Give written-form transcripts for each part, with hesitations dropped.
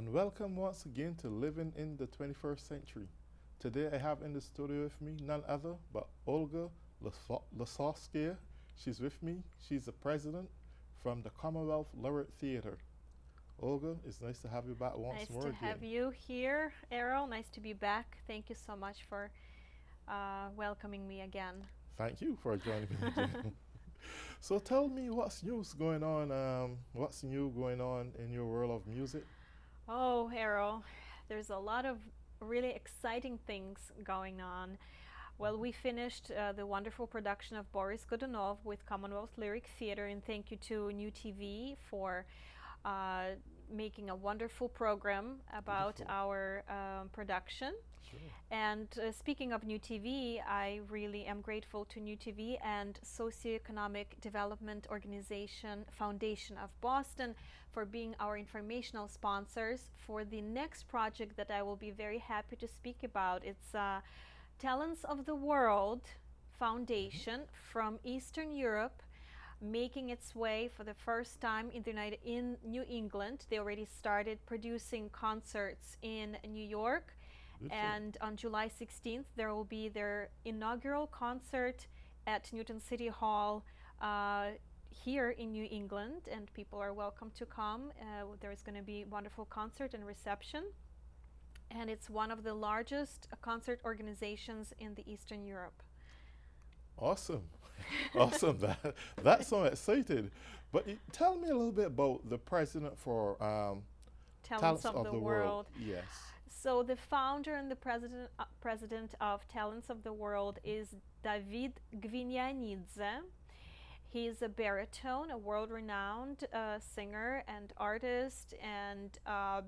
and welcome once again to Living in the 21st Century. Today I have in the studio with me none other but Olga Lasowska. She's with me. She's the president from the Commonwealth Laureate Theatre. Olga, it's nice to have you back once Nice more to again. have you here, Errol. Nice to be back. Thank you so much for welcoming me again. Thank you for joining me again. So tell me what's news going on, what's new going on in your world of music? Oh, Errol, there's a lot of really exciting things going on. Well, we finished the wonderful production of Boris Godunov with Commonwealth Lyric Theatre, and thank you to New TV for making a wonderful program about Beautiful. our production. Sure. And speaking of New TV, I really am grateful to New TV and Socioeconomic Development Organization Foundation of Boston for being our informational sponsors for the next project that I will be very happy to speak about. It's Talents of the World Foundation from Eastern Europe, making its way for the first time in New England. They already started producing concerts in New York, Beautiful. and on July 16th there will be their inaugural concert at Newton City Hall here in New England, and people are welcome to come. There's going to be a wonderful concert and reception, and it's one of the largest concert organizations in the Eastern Europe. Awesome. Awesome. That's so excited. But tell me a little bit about the president for Talents Talents of of the the World. World. Yes. So the founder and the president of Talents of the World is David Gvinianidze. He is a baritone, a world-renowned singer and artist and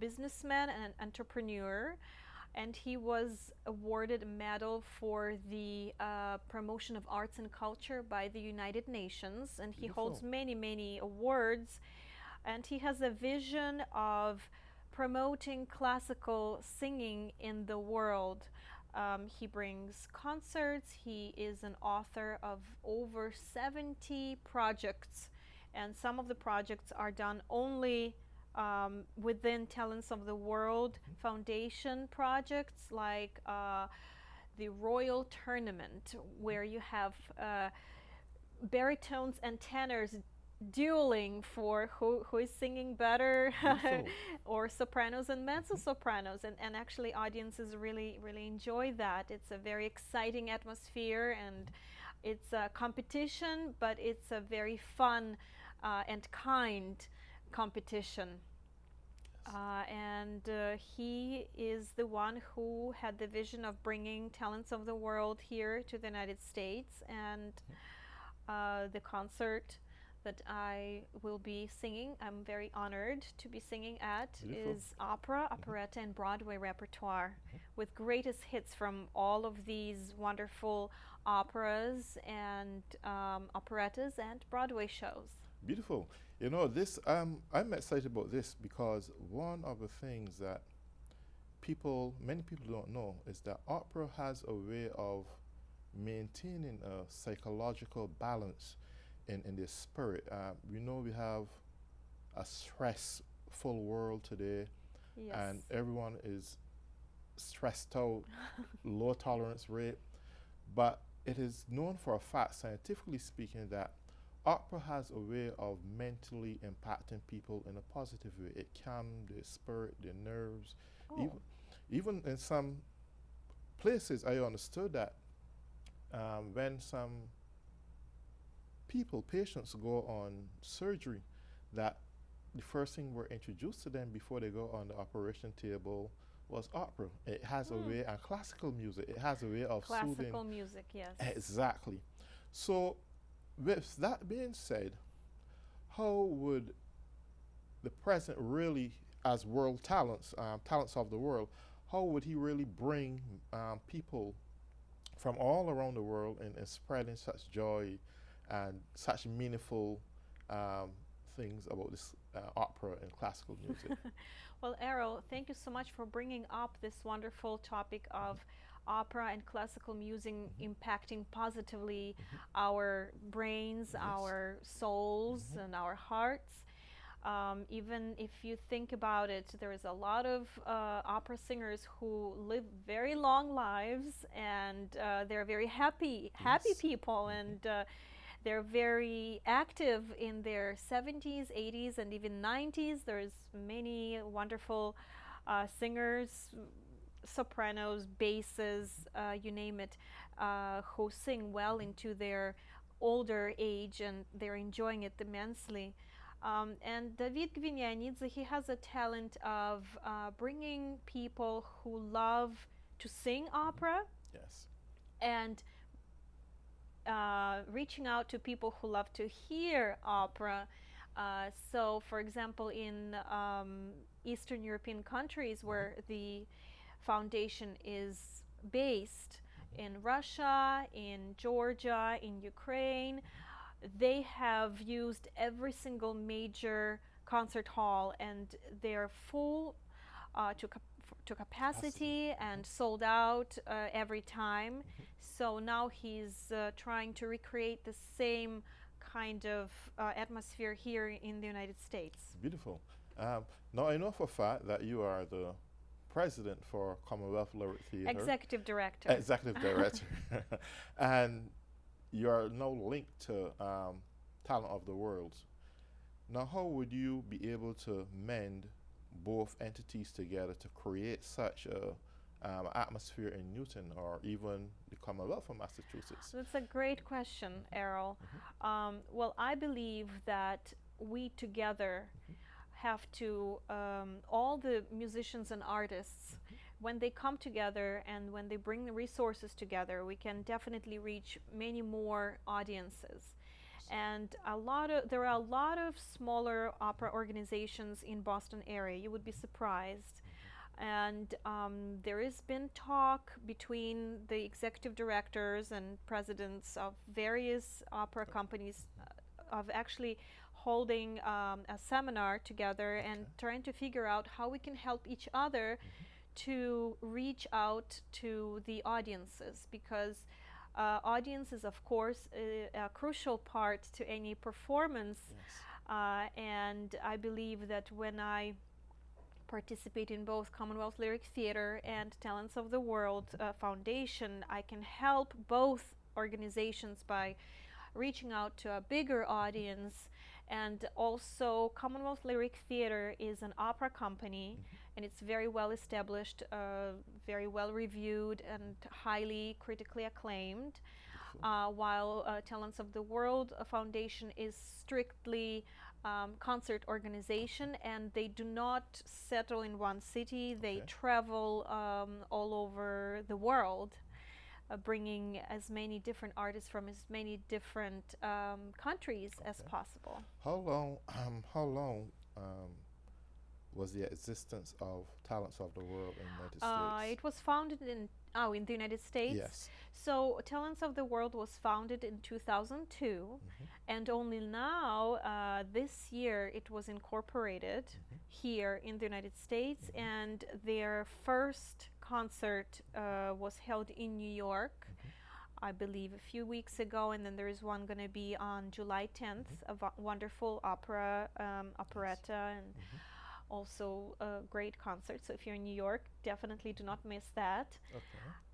businessman and an entrepreneur. And he was awarded a medal for the promotion of arts and culture by the United Nations. And he holds Beautiful. many, many awards. And he has a vision of promoting classical singing in the world. He brings concerts. He is an author of over 70 projects, and some of the projects are done only within Talents of the World Foundation projects, like the Royal Tournament, where you have baritones and tenors dueling for who is singing better, Beautiful. or sopranos and mezzo sopranos, and actually audiences really enjoy that. It's a very exciting atmosphere, and it's a competition, but it's a very fun and kind competition. Yes. And he is the one who had the vision of bringing Talents of the World here to the United States, and the concert that I will be singing, I'm very honored to be singing at, Beautiful. is opera, operetta, and Broadway repertoire, with greatest hits from all of these wonderful operas and operettas and Broadway shows. Beautiful. This I'm excited about this because one of the things that many people don't know is that opera has a way of maintaining a psychological balance in their spirit. We know we have a stressful world today, and Yes. everyone is stressed out, low tolerance rate. But it is known for a fact, scientifically speaking, that opera has a way of mentally impacting people in a positive way. It calms their spirit, their nerves. Oh. Even, even in some places, I understood that when some patients go on surgery, that the first thing we're introduced to them before they go on the operation table was opera. It has a Mm. way, and classical music, it has a way of soothing. Classical music, yes. Exactly. So, with that being said, how would the president really, as world talents, talents of the world, how would he really bring people from all around the world and spreading such joy and such meaningful things about this opera and classical music? Well, Errol, thank you so much for bringing up this wonderful topic of opera and classical music impacting positively our brains, Yes. our souls, and our hearts. Even if you think about it, there's a lot of opera singers who live very long lives, and they're very happy Yes. people, and they're very active in their 70s, 80s, and even 90s. There's many wonderful singers, sopranos, basses, you name it, who sing well into their older age, and they're enjoying it immensely. And David Gvinyanidze, he has a talent of bringing people who love to sing opera Yes. and reaching out to people who love to hear opera. So, for example, in Eastern European countries where the foundation is based, in Russia, in Georgia, in Ukraine, they have used every single major concert hall, and they're full to Capacity. capacity and sold out every time. So now he's trying to recreate the same kind of atmosphere here in the United States. Beautiful. Now I know for a fact that you are the president for Commonwealth Lyric Theatre, Executive director. executive director, and you are now linked to Talent of the World. Now, how would you be able to mend both entities together to create such a atmosphere in Newton or even the Commonwealth of Massachusetts? That's a great question, Errol. Well, I believe that we together have to, all the musicians and artists, when they come together and when they bring the resources together, we can definitely reach many more audiences. And there are a lot of smaller opera organizations in Boston area. You would be surprised. And there has been talk between the executive directors and presidents of various opera companies of actually holding a seminar together and trying to figure out how we can help each other to reach out to the audiences, because audience is of course a crucial part to any performance. Yes. And I believe that when I participate in both Commonwealth Lyric Theatre and Talents of the World Foundation, I can help both organizations by reaching out to a bigger audience. And also, Commonwealth Lyric Theatre is an opera company, and it's very well established, very well reviewed, and highly critically acclaimed. While Talents of the World Foundation is strictly concert organization, and they do not settle in one city. They travel all over the world, bringing as many different artists from as many different countries as possible. How long? Was the existence of Talents of the World in the United States? It was founded in the United States. Yes. So Talents of the World was founded in 2002, and only now, this year, it was incorporated here in the United States, and their first concert was held in New York, I believe, a few weeks ago, and then there is one going to be on July 10th, a wonderful operetta, and also a great concert. So if you're in New York, definitely do not miss that.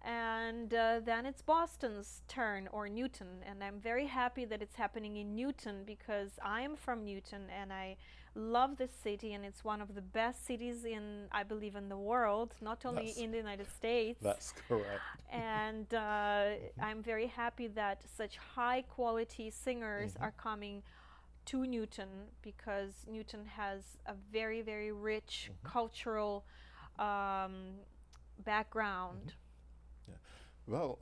And then it's Boston's turn, or Newton, and I'm very happy that it's happening in Newton, because I am from Newton and I love this city, and it's one of the best cities I believe, in the world, not only in the United States. That's correct. And I'm very happy that such high quality singers are coming to Newton, because Newton has a very, very rich cultural background. Yeah. Well,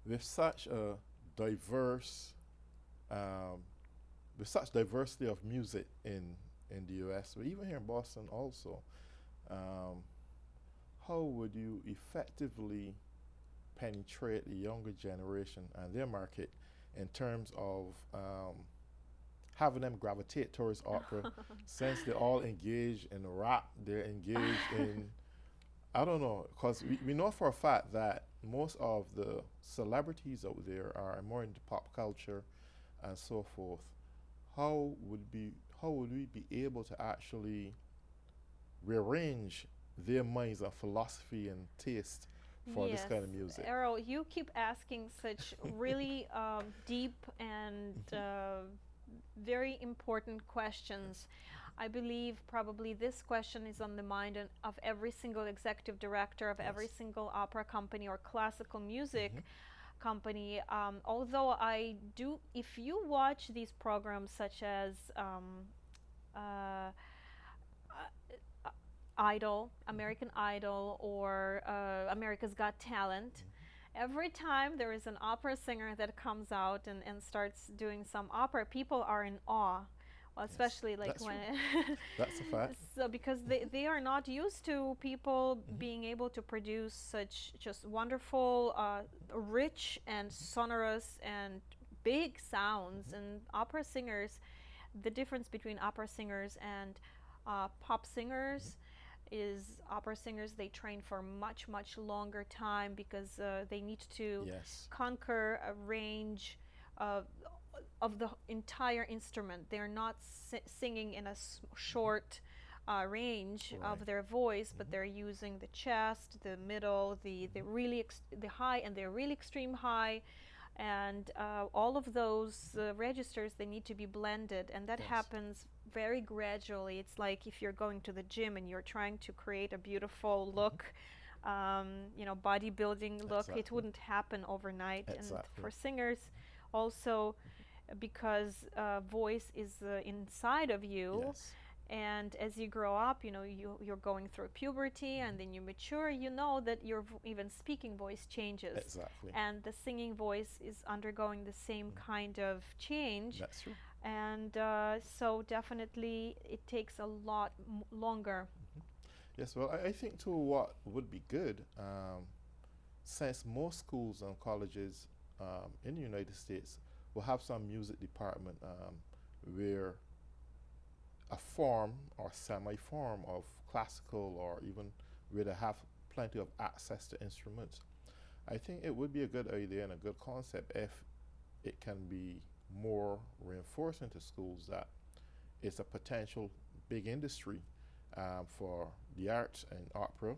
with such a diverse, with such diversity of music in the U.S., but even here in Boston also, how would you effectively penetrate the younger generation and their market in terms of having them gravitate towards opera, since they're all engaged in rap, they're engaged in, I don't know, because we know for a fact that most of the celebrities out there are more into pop culture and so forth. how would be how would we be able to actually rearrange their minds and philosophy and taste for this Yes, kind of music? Errol, you keep asking such really deep and very important questions. I believe probably this question is on the mind of every single executive director of every Yes. single opera company or classical music Hmm. company. Although I do, if you watch these programs such as uh, uh, Idol, American Idol, or America's Got Talent, every time there is an opera singer that comes out and starts doing some opera, people are in awe. Well, Yes, especially like that's when true. That's a fact. so because they are not used to people Hmm. being able to produce such just wonderful, rich and sonorous and big sounds. Hmm. And opera singers, the difference between opera singers and pop Hmm. singers is opera singers, they train for much longer time because they need to Yes. conquer a range of the entire instrument. They're not singing in a short range Right. of their voice, but Hmm. they're using the chest, the middle, the Hmm. really the high and the really extreme high, and all of those registers, they need to be blended, and that Yes. happens very gradually. It's like if you're going to the gym and you're trying to create a beautiful Hmm. look, bodybuilding look. It Exactly. wouldn't happen overnight. And Exactly. for singers also, because voice is inside of you, Yes. and as you grow up, you're going through puberty, Hmm. and then you mature, you know that your even speaking voice changes, Exactly. and the singing voice is undergoing the same Mhm. kind of change. That's true. And so definitely it takes a lot longer. Hmm. Yes, well, I think too what would be good, since most schools and colleges in the United States will have some music department where a form or semi-form of classical or even where they have plenty of access to instruments. I think it would be a good idea and a good concept if it can be more reinforced into schools that it's a potential big industry for the arts and opera.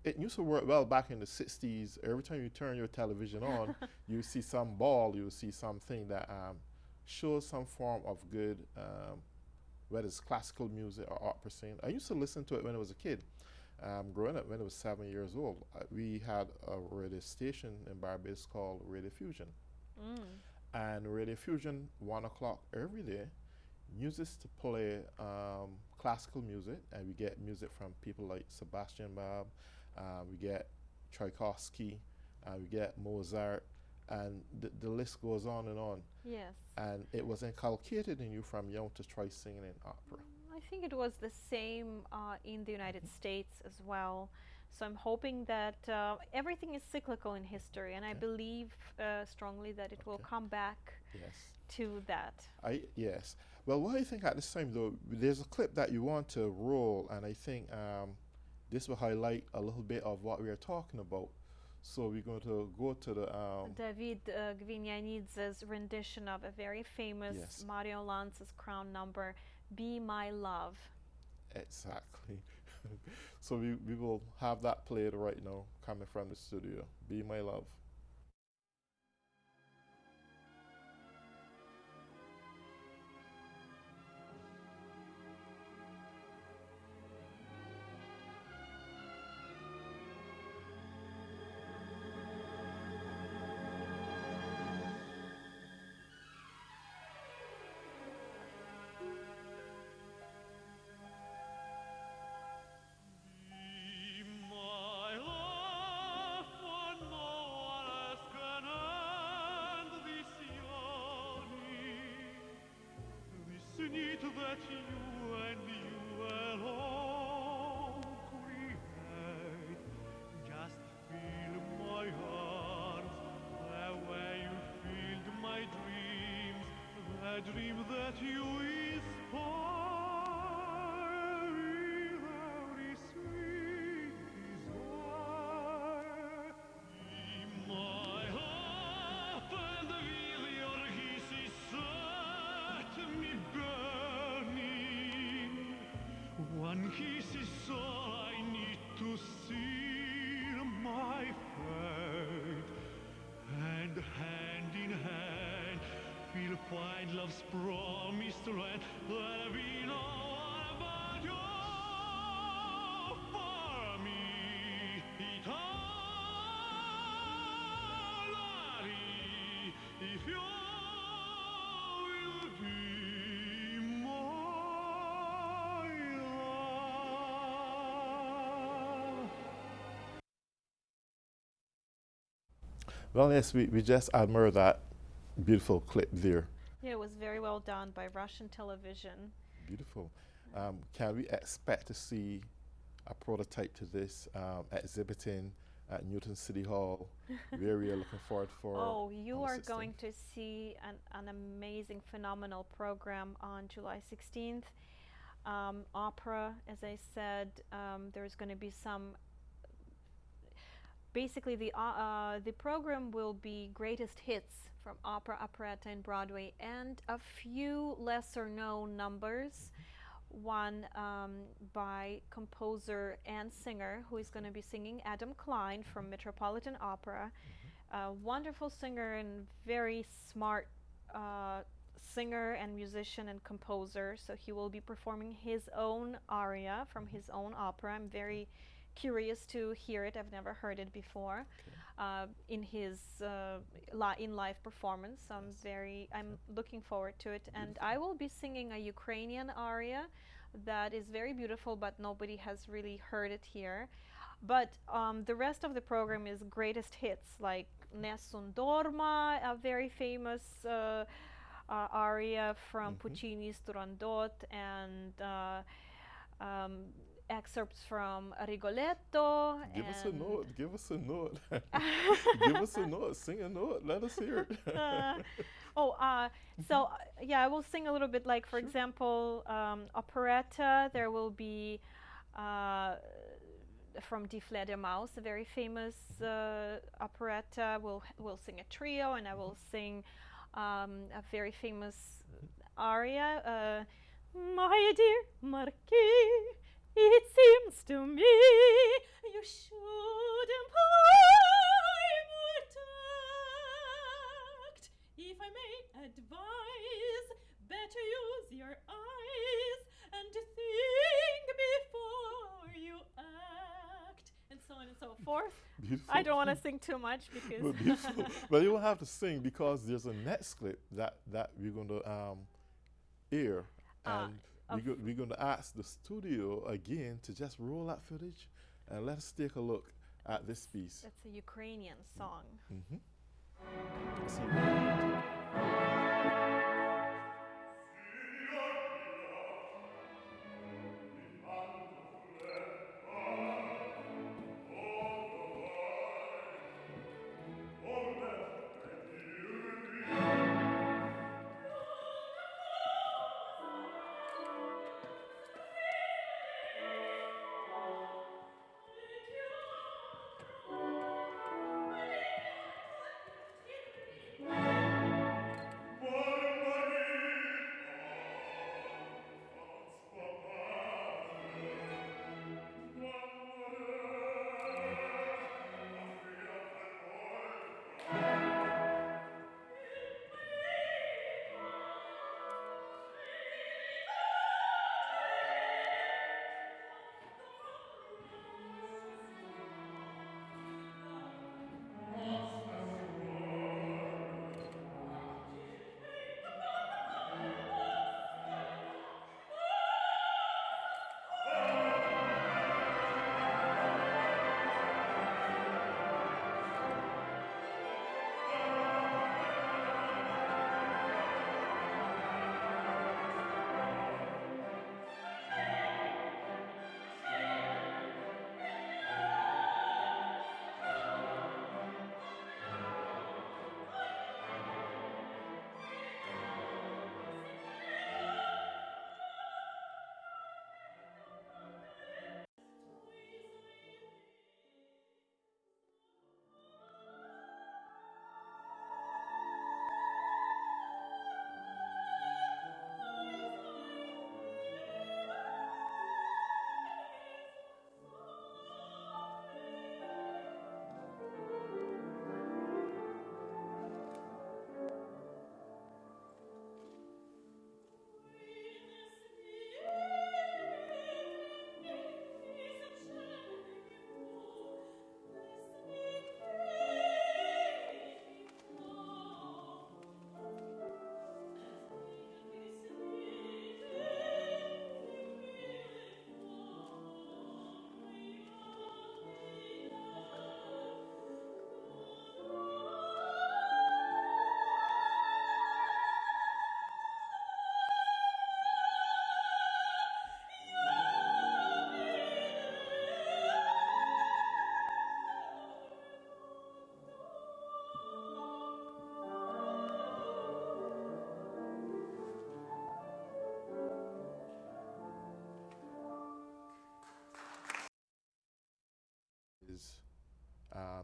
It used to work well back in the 60s. Every time you turn your television on, you see some ball, you see something that shows some form of good, whether it's classical music or opera singing. I used to listen to it when I was a kid. Growing up, when I was 7 years old, we had a radio station in Barbados called Radio Fusion. Mm. And Radio Fusion, 1 o'clock every day, uses to play classical music, and we get music from people like Sebastian Bach, we get Tchaikovsky, we get Mozart, and the list goes on and on. Yes. And it was inculcated in you from young to try singing in opera. I think it was the same in the United Hmm. States as well. So I'm hoping that everything is cyclical in history, and I Okay. believe strongly that it will Okay. come back Yes. to that. Yes. Well, what I think at this time though, there's a clip that you want to roll, and I think this will highlight a little bit of what we are talking about. So we're going to go to the David Gvignanidze's rendition of a very famous yes, Mario Lanza's crown number, Be My Love. exactly. So we will have that played right now, coming from the studio. Be my love. Be my love, for no one else can end this yearning, this need that you and you alone create. Just feel my arms, the way you filled my dreams, the dream that you inspire. Every sweet desire. Be my heart, and will your kisses me burning. One kiss is all I need to seal my fate. And hand in hand, we'll find love's promised land. There'll be no one but you for me eternally. If you will be my love. Well, yes, we just admire that beautiful clip there. Yeah, it was very well done by Russian television. Beautiful. Can we expect to see a prototype to this exhibiting at Newton City Hall? Very looking forward for. Oh, you on the are 16th. going to see an amazing, phenomenal program on July 16th. Opera, as I said, there's going to be some. Basically, the program will be greatest hits from opera, operetta, and Broadway, and a few lesser-known numbers. One by composer and singer who is going to be singing, Adam Klein from Metropolitan Opera. A wonderful singer and very smart singer and musician and composer. So he will be performing his own aria from his own opera. I'm very curious to hear it. I've never heard it before in his in live performance. So I'm looking forward to it. And I will be singing a Ukrainian aria that is very beautiful, but nobody has really heard it here. But the rest of the program is greatest hits, like Nessun Dorma, a very famous aria from Puccini's Turandot, and excerpts from Rigoletto. Give us a note. Give us a note. Give us a note. Sing a note. Let us hear it. So yeah, I will sing a little bit. Like for example, operetta. There will be from Die Fledermaus, a very famous operetta. We'll sing a trio, and I will sing a very famous aria. My dear Marquis, it seems to me you should employ more tact. If I may advise, better use your eyes and think before you act, and so on and so forth. Beautiful. I don't want to sing too much because. But beautiful. But you won't have to sing because there's a next clip that we're going to air, and we're going to ask the studio again to just roll that footage and let us take a look at this piece. That's a Ukrainian song. Let's see what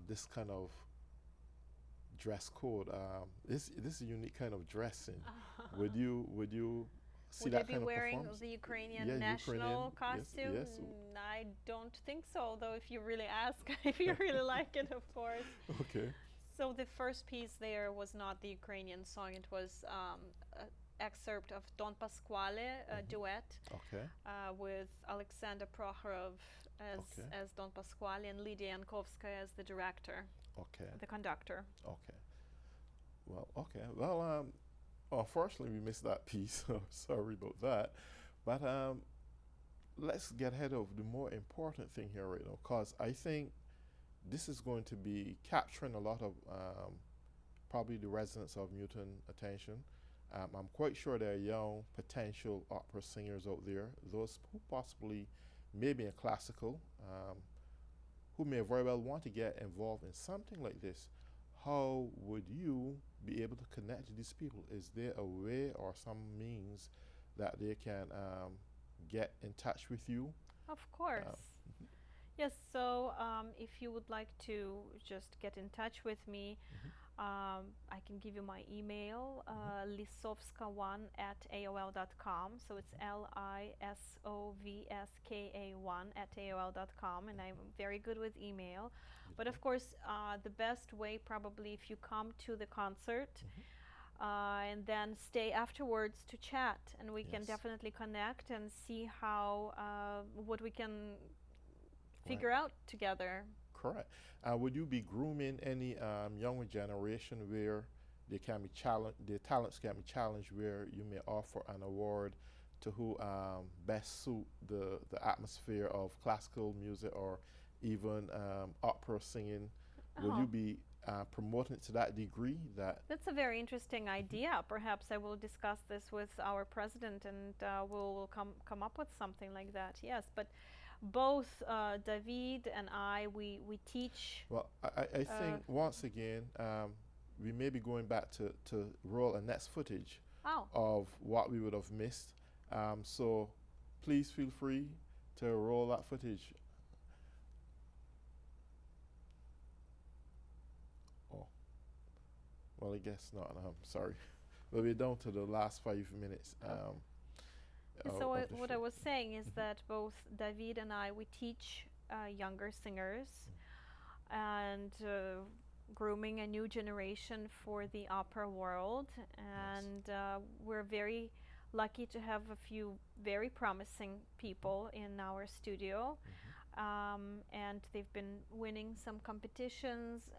this kind of dress code. This is a unique kind of dressing. Would you see Would that I be kind of wearing performance? the Ukrainian Yeah, national Ukrainian. Yes, costume? yes. I don't think so, although if you really ask, if you really like it, of course. Okay. So the first piece there was not the Ukrainian song, it was an excerpt of Don Pasquale, a duet Okay. with Alexander Prokhorov Okay. as Don Pasquale and Lydia Yankovskaya as the director, Okay. the conductor. Okay. Well, okay. Well, unfortunately, we missed that piece. So sorry about that. But let's get ahead of the more important thing here right now, because I think this is going to be capturing a lot of probably the residents of Newton attention. I'm quite sure there are young potential opera singers out there, those who possibly maybe in classical, who may very well want to get involved in something like this. How would you be able to connect to these people? Is there a way or some means that they can get in touch with you? Of course. Yes, so if you would like to just get in touch with me, I can give you my email, lisovska1 at AOL.com. So it's LISOVSKA1 at AOL.com, and I'm very good with email. But of course, the best way probably if you come to the concert and then stay afterwards to chat, and we can Yes. definitely connect and see how what we can Right. figure out together. Correct. Would you be grooming any younger generation where they can be challenged, their talents can be challenged, where you may offer an award to who best suit the atmosphere of classical music or even opera singing? Will Oh. you be promoting it to that degree that? That's a very interesting idea. Perhaps I will discuss this with our president, and we'll come up with something like that. Yes, but both David and I, we teach. Well, I think once again, we may be going back to roll a next footage Oh, of what we would have missed. So please feel free to roll that footage. Oh, well, I guess not. I'm sorry. But we're down to the last 5 minutes. so of the what show. I was saying is that both David and I, we teach younger singers and grooming a new generation for the opera world. And we're very lucky to have a few very promising people in our studio. And they've been winning some competitions.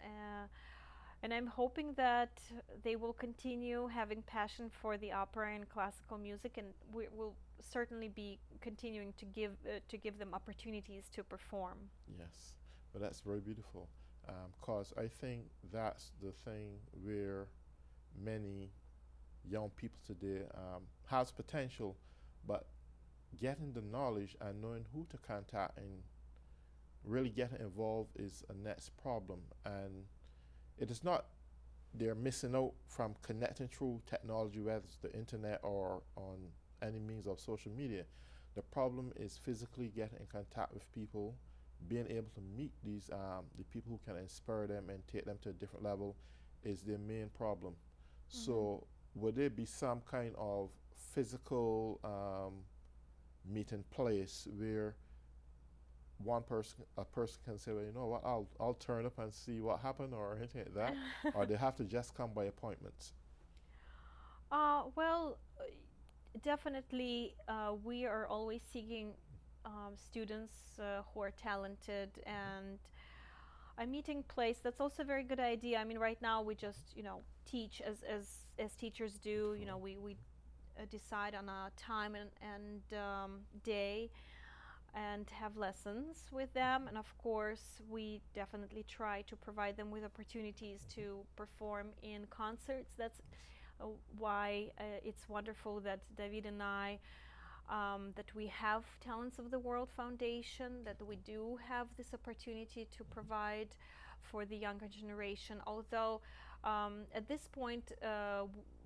And I'm hoping that they will continue having passion for the opera and classical music, and we will certainly be continuing to give them opportunities to perform. Yes, but that's very beautiful. Because I think that's the thing where many young people today has potential, but getting the knowledge and knowing who to contact and really getting involved is a next problem. And it is not they're missing out from connecting through technology, whether it's the internet or on any means of social media. The problem is physically getting in contact with people, being able to meet these the people who can inspire them and take them to a different level is their main problem. So would there be some kind of physical meeting place where a person can say, well, you know what, I'll turn up and see what happened or anything like that, or they have to just come by appointments? Well, definitely, we are always seeking students who are talented, and a meeting place, that's also a very good idea. I mean, right now we just, teach as teachers do. We decide on a time and day and have lessons with them, and of course we definitely try to provide them with opportunities to perform in concerts. That's why it's wonderful that David and I, that we have Talents of the World Foundation, that we do have this opportunity to provide for the younger generation. Although at this point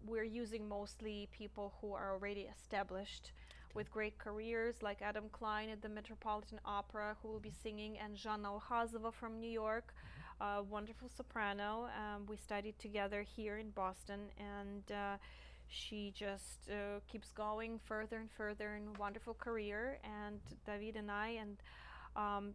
we're using mostly people who are already established with great careers, like Adam Klein at the Metropolitan Opera, who will be singing, and Zhanna Alhazova from New York, a wonderful soprano. We studied together here in Boston, and she just keeps going further and further in a wonderful career. And David and I, and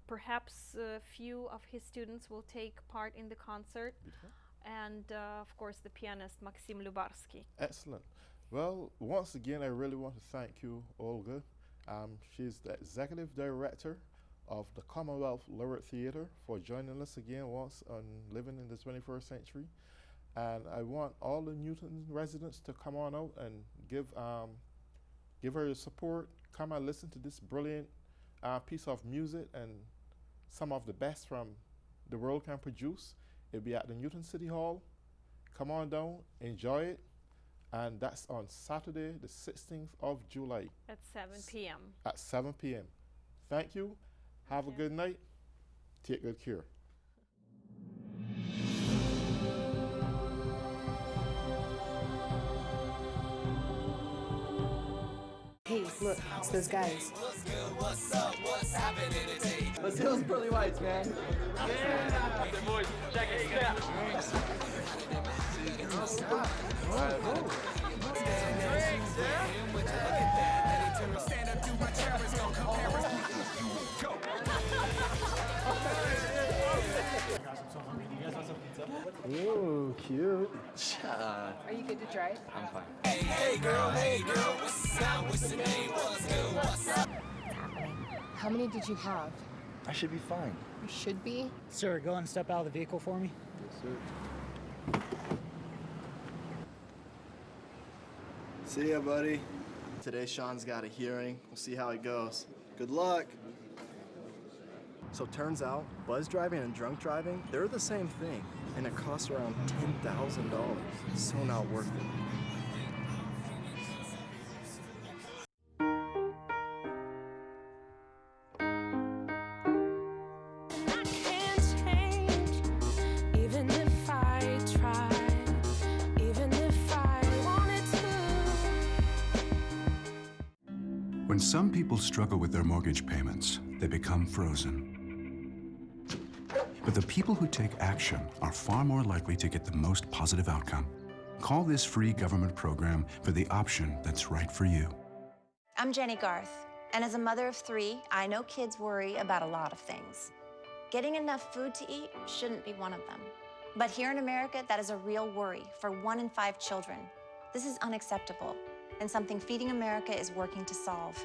perhaps a few of his students will take part in the concert. Beautiful. And of course, the pianist Maxim Lubarsky. Excellent. Well, once again, I really want to thank you, Olga. She's the executive director of the Commonwealth Laureate Theatre, for joining us again once on Living in the 21st Century. And I want all the Newton residents to come on out and give her your support. Come and listen to this brilliant piece of music and some of the best from the world can produce. It'll be at the Newton City Hall. Come on down, enjoy it. And that's on Saturday, the 16th of July. At 7 p.m. At 7 p.m. Thank you. Have a good night. Take good care. Hey, look, it's those guys. What's up? What's happening today? Let's hit those pearly whites, man. Yeah! The boys, check it, step. Stand up, do my chair is gonna compare us. Go! Ooh, cute. Are you good to drive? I'm fine. Hey girl, what's up? What's the name? What's good? What's up? How many did you have? I should be fine. You should be. Sir, go and step out of the vehicle for me. Yes, sir. See ya, buddy. Today, Sean's got a hearing. We'll see how it goes. Good luck. So turns out, buzz driving and drunk driving, they're the same thing, and it costs around $10,000. So not worth it. When some people struggle with their mortgage payments, they become frozen. But the people who take action are far more likely to get the most positive outcome. Call this free government program for the option that's right for you. I'm Jenny Garth, and as a mother of 3, I know kids worry about a lot of things. Getting enough food to eat shouldn't be one of them. But here in America, that is a real worry for 1 in 5 children. This is unacceptable, and something Feeding America is working to solve.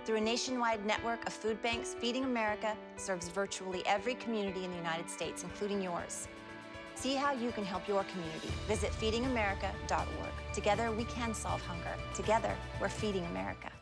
Through a nationwide network of food banks, Feeding America serves virtually every community in the United States, including yours. See how you can help your community. Visit feedingamerica.org. Together, we can solve hunger. Together, we're Feeding America.